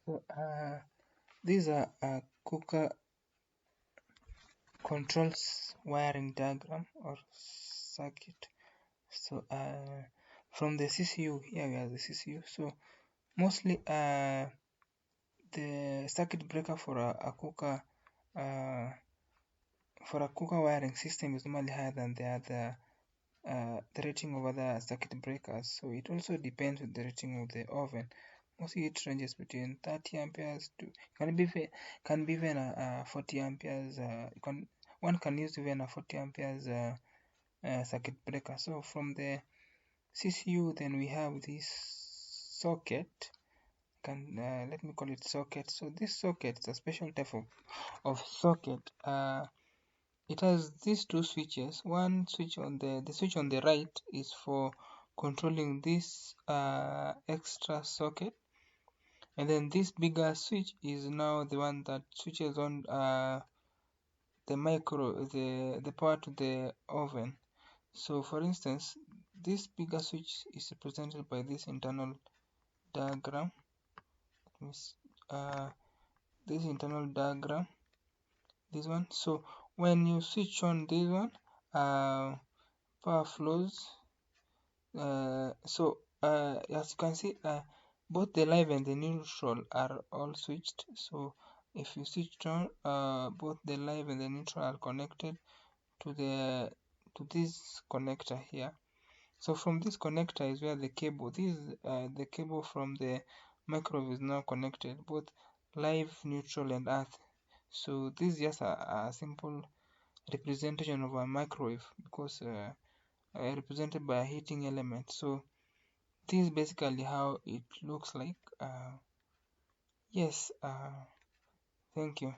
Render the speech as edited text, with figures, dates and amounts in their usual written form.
So these are cooker controls wiring diagram or circuit. So from the CCU, here we have the CCU. So mostly the circuit breaker for a cooker wiring system is normally higher than the other the rating of other circuit breakers. So it also depends on the rating of the oven. Mostly it ranges between 30 amperes to can be even 40 amperes. One can use even a 40 amperes circuit breaker. So from the CCU, then we have this socket. Let me call it socket. So this socket is a special type of socket. It has these two switches. One switch on the switch on the right is for controlling this extra socket, and then this bigger switch is now the one that switches on the power to the oven. So for instance, this bigger switch is represented by this internal diagram. This internal diagram, this one. So when you switch on this one, power flows. As you can see, both the live and the neutral are all switched. So if you switch on, both the live and the neutral are connected to this connector here. So from this connector is where the cable, the cable from the microwave is now connected, both live, neutral, and earth. So this is just a simple representation of a microwave, because represented by a heating element. So this is basically how it looks like. Yes, thank you.